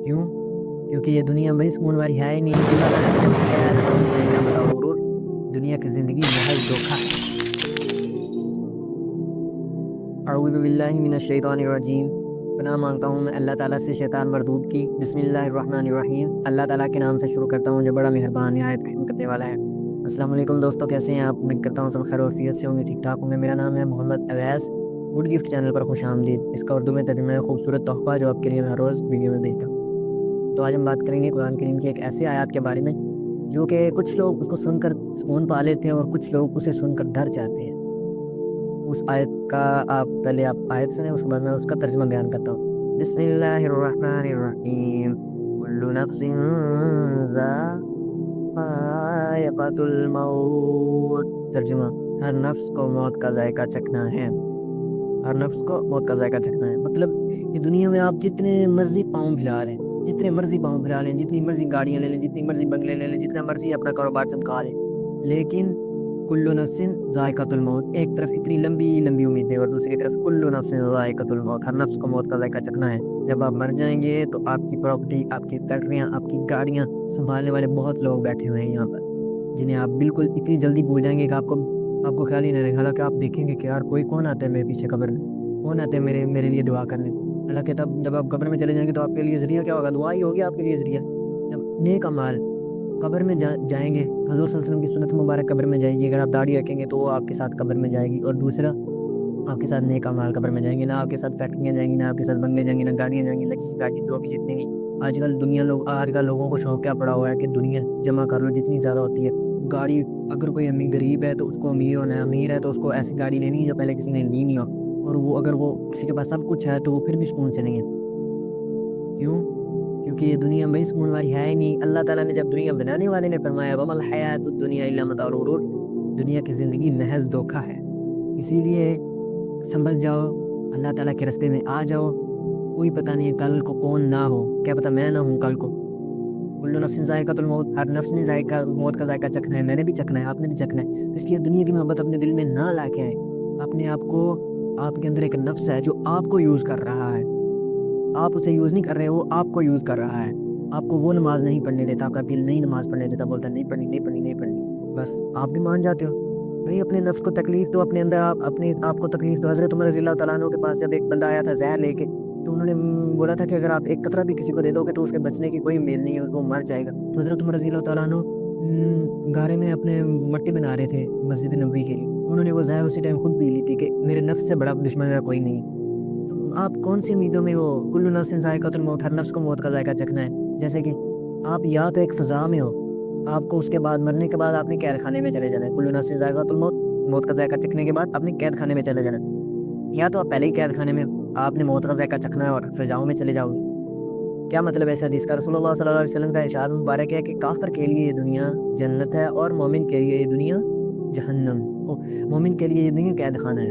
کیوں؟ کیونکہ یہ دنیا بھائی سکون والی ہے ہی نہیں۔ اللہ تعالیٰ نے جب کہا ہے دنیا اینا متاع الغرور، دنیا کی زندگی محض دھوکہ ہے۔ اعوذ باللہ من الشیطان الرجیم، پناہ مانگتا ہوں میں اللہ تعالیٰ سے شیطان مردود کی۔ بسم اللہ الرحمن الرحیم، اللہ تعالیٰ کے نام سے شروع کرتا ہوں جو بڑا مہربان نہایت رحم کرنے والا ہے۔ السلام علیکم دوستو، کیسے ہیں آپ؟ امید کرتا ہوں سب خیر و عافیت سے ہوں گے، ٹھیک ٹھاک ہوں گے۔ میرا نام ہے محمد اویس، گڈ گفٹ چینل پر خوش آمدید۔ اس کا اردو میں ترجمہ ہے خوبصورت تحفہ جو آپ کے لیے میں ہر روز ویڈیو میں بھیجتا ہوں۔ تو آج ہم بات کریں گے قرآن کریم کی ایک ایسی آیات کے بارے میں جو کہ کچھ لوگ اس کو سن کر سکون پا لیتے ہیں اور کچھ لوگ اسے سن کر ڈر جاتے ہیں۔ اس آیت کا پہلے آپ آیت سنیں، اس کے بعد میں اس کا ترجمہ بیان کرتا ہوں۔ بسم اللہ الرحمن الرحیم، کل نفس ذائقۃ الموت۔ ترجمہ: ہر نفس کو موت کا ذائقہ چکھنا ہے۔ ہر نفس کو موت کا ذائقہ چکھنا ہے مطلب یہ دنیا میں آپ جتنے مرضی پاؤں پھیلا لیں، جتنے مرضی پاؤں پھیلا لیں، جتنی مرضی گاڑیاں لے لیں، جتنی مرضی بنگلے لے لیں، جتنا مرضی اپنا کاروبار چمکا لیں، لیکن کل نفس ذائقۃ الموت، ایک طرف اتنی لمبی لمبی امیدیں اور دوسری طرف کل نفس ذائقۃ الموت، ہر نفس کو موت کا ذائقہ چکھنا ہے۔ جب آپ مر جائیں گے تو آپ کی پراپرٹی، آپ کی فیکٹریاں، آپ کی گاڑیاں سنبھالنے والے بہت لوگ بیٹھے ہوئے ہیں یہاں پر، جنہیں آپ بالکل اتنی جلدی بھول جائیں گے کہ آپ کو خیال ہی نہیں رہے گا۔ حالانکہ آپ دیکھیں گے کہ یار کون آتا ہے میرے پیچھے قبر میں، کون آتے ہیں میرے لیے دعا کرنے۔ حالانکہ تب جب آپ قبر میں چلے جائیں گے تو آپ کے لیے ذریعہ کیا ہوگا؟ دعا ہی ہوگی آپ کے لیے ذریعہ۔ جب نیک اعمال قبر میں جائیں گے، حضور صلی اللہ علیہ وسلم کی سنت مبارک قبر میں جائے گی، اگر آپ داڑھی رکھیں گے تو وہ آپ کے ساتھ قبر میں جائے گی، اور دوسرا آپ کے ساتھ نیک اعمال قبر میں جائیں گے، نہ آپ کے ساتھ فیکٹریاں جائیں گی، نہ آپ کے ساتھ بنگلے جائیں گے، نہ گاڑیاں جائیں گی، لگی گاڑی جو بھی جتنی بھی۔ آج کل لوگوں کو شوق کیا پڑا ہوا ہے کہ دنیا جمع کر لو جتنی زیادہ ہوتی ہے۔ گاڑی، اگر کوئی غریب ہے تو اس کو امیر ہونا ہے، امیر ہے تو اس کو ایسی گاڑی لینی ہے جو پہلے کسی نے لی نہیں ہو، اور وہ اگر وہ کسی کے پاس سب کچھ ہے تو وہ پھر بھی سکون سے نہیں ہے۔ کیوں؟ کیونکہ یہ دنیا بھائی سکون والی ہے ہی نہیں۔ اللہ تعالیٰ نے جب دنیا بنانے والے نے فرمایا وَمَا الْحَيَاةُ الدُّنْيَا إِلَّا مَتَاعُ الْغُرُورِ، دنیا کی زندگی محض دھوکہ ہے۔ اسی لیے سنبھل جاؤ، اللہ تعالیٰ کے راستے میں آ جاؤ، کوئی پتہ نہیں ہے کل کو کون نہ ہو، کیا پتہ میں نہ ہوں کل کو۔ کل نفس ذائقۃ الموت، ہر نفس نے موت کا ذائقہ چکھنا ہے، میں نے بھی چکھنا ہے، آپ نے بھی چکھنا ہے۔ اس لیے دنیا کی محبت اپنے دل میں نہ لا کے آئے۔ اپنے آپ کو، آپ کے اندر ایک نفس ہے جو آپ کو یوز کر رہا ہے، آپ اسے یوز نہیں کر رہے، وہ آپ کو یوز کر رہا ہے۔ آپ کو وہ نماز نہیں پڑھنے دیتا، آپ کا دل نہیں نماز پڑھنے دیتا، بولتا نہیں پڑھنی نہیں پڑھنی نہیں پڑھنی، بس آپ بھی مان جاتے ہو۔ بھائی اپنے نفس کو تکلیف دو، اپنے اندر اپنے آپ کو تکلیف دو۔ حضرت عمر رضی اللہ تعالیٰ عنہ کے پاس جب ایک بندہ آیا تھا زہر لے کے، تو انہوں نے بولا تھا کہ اگر آپ ایک قطرہ بھی کسی کو دے دو گے تو اس کے بچنے کی کوئی امید نہیں ہے، وہ مر جائے گا۔ تو حضرت عمر رضی اللہ تعالیٰ عنہ گارے میں اپنے مٹی بنا رہے تھے مسجد نبوی کے لیے، انہوں نے وہ زہر اسی ٹائم خود پی لی تھی کہ میرے نفس سے بڑا دشمن میرا کوئی نہیں۔ تو آپ کون سی امیدوں میں وہ کل نفس ذائقۃ الموت، ہر نفس کو موت کا ذائقہ چکھنا ہے؟ جیسے کہ آپ یا تو ایک فضا میں ہو، آپ کو اس کے بعد مرنے کے بعد آپ نے قید خانے میں چلے جانا ہے، کل نفس ذائقۃ الموت، موت کا ذائقہ چکھنے کے بعد آپ نے قید خانے میں چلے جانا ہے، یا تو آپ پہلے ہی قید خانے میں، آپ نے موت کا ذائقہ چکھنا ہے اور فضاؤں میں چلے جاؤ گے۔ کیا مطلب ہے اس حدیث کا؟ رسول اللہ صلی اللہ علیہ وسلم کا ارشاد مبارک ہے کہ کافر کے لیے یہ دنیا جنت ہے اور مومن کے لیے یہ دنیا جہنم، مومن کے لیے یہ دنیا قید خانہ ہے۔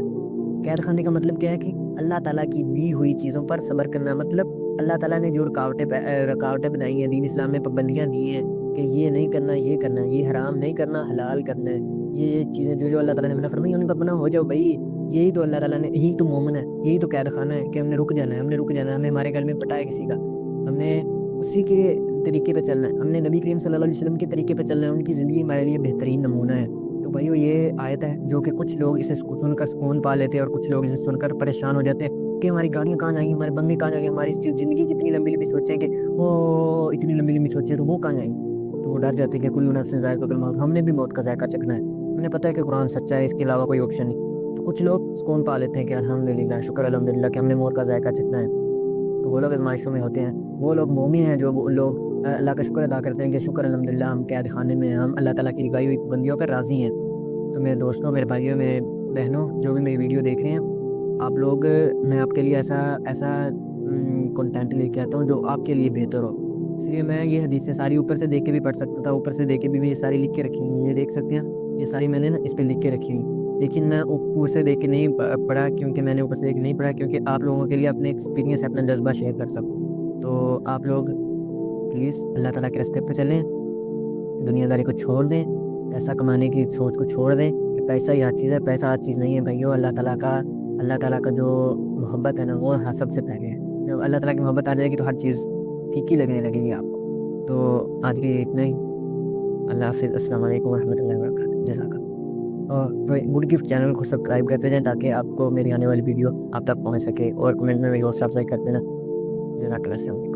قید خانے کا مطلب کیا ہے کہ اللہ تعالیٰ کی دی ہوئی چیزوں پر صبر کرنا، مطلب اللہ تعالیٰ نے جو رکاوٹیں بنائی ہیں دین اسلام میں، پابندیاں دی ہیں کہ یہ نہیں کرنا، یہ کرنا ہے، یہ حرام نہیں کرنا، حلال کرنا ہے، یہ چیزیں جو اللہ تعالیٰ نے منع فرمائی ان کا بنا ہو جاؤ بھائی۔ یہی تو اللہ تعالیٰ نے، یہی تو مومن ہے، یہی تو قید خانہ ہے کہ ہم نے رک جانا ہے، ہم نے رک جانا ہے، ہمیں ہمارے گھر میں پٹائے کسی کا، ہم نے اسی کے طریقے پہ چلنا ہے، ہم نے نبی کریم صلی اللہ علیہ وسلم کے طریقے پہ چلنا ہے، ان کی زندگی ہمارے لیے بہترین نمونہ ہے۔ تو بھائیو یہ آیت ہے جو کہ کچھ لوگ اسے سن کر سکون پا لیتے ہیں اور کچھ لوگ اسے سن کر پریشان ہو جاتے ہیں کہ ہماری گاڑیاں کہاں جائیں گی، ہمارے بنگلے کہاں جائیں گے، ہماری زندگی کتنی لمبی لمبی سوچیں کہ وہ اتنی لمبی لمبی سوچیں تو وہ کہاں جائیں گی، تو وہ ڈر جاتے ہیں کہ کل نفس ذائقۃ الموت، ہم نے بھی موت کا ذائقہ چکھنا ہے، ہمیں پتہ ہے کہ قرآن سچا ہے، اس کے علاوہ کوئی آپشن نہیں۔ تو کچھ لوگ سکون پا لیتے ہیں کہ الحمدللہ، شکر الحمدللہ کہ ہم نے موت کا ذائقہ چکھنا ہے، تو وہ لوگ آزمائشوں میں ہوتے ہیں۔ وہ لوگ مومن ہیں جو لوگ اللہ کا شکر ادا کرتے ہیں کہ شکر الحمدللہ ہم قید خانے میں ہیں، ہم اللہ تعالیٰ کی لگائی ہوئی پابندیوں پر راضی ہیں۔ تو میرے دوستوں، میرے بھائیوں، میرے بہنوں جو بھی میری ویڈیو دیکھ رہے ہیں، آپ لوگ، میں آپ کے لیے ایسا کنٹینٹ لے کے آتا ہوں جو آپ کے لیے بہتر ہو۔ اس لیے میں یہ حدیثیں ساری اوپر سے دیکھ کے بھی پڑھ سکتا تھا، اوپر سے دیکھ کے بھی یہ ساری لکھ کے رکھی ہوئی، یہ دیکھ سکتے ہیں، یہ ساری میں نے نا اس پہ لکھ کے رکھی ہوئی، لیکن میں اوپر سے دیکھ کے نہیں پڑھا، کیونکہ میں نے اوپر سے دیکھ کے نہیں پڑھا کیونکہ آپ لوگوں کے لیے اپنے ایکسپیرینس، اپنا جذبہ شیئر کر سکوں۔ تو آپ لوگ پلیز اللہ تعالیٰ کے راستے پہ چلیں، دنیا داری کو چھوڑ دیں، پیسہ کمانے کی سوچ کو چھوڑ دیں کہ پیسہ ہی ہر چیز ہے، پیسہ ہر چیز نہیں ہے بھائیو۔ اللہ تعالیٰ کا جو محبت ہے نا وہ سب سے پہلے ہے۔ جب اللہ تعالیٰ کی محبت آ جائے گی تو ہر چیز پھیکی لگنے لگے گی آپ کو. تو آج کے اتنا ہی. اللہ حافظ. السلام علیکم ورحمۃ اللہ وبرکاتہ. جزاک اللہ. اور گڈ گفٹ چینل کو سبسکرائب کرتے جائیں تاکہ آپ کو میری آنے والی ویڈیو آپ تک پہنچ سکے, اور کمنٹ میں میری حوصلہ افزائی کرتے نا. جزاک اللہ. السلام علیکم.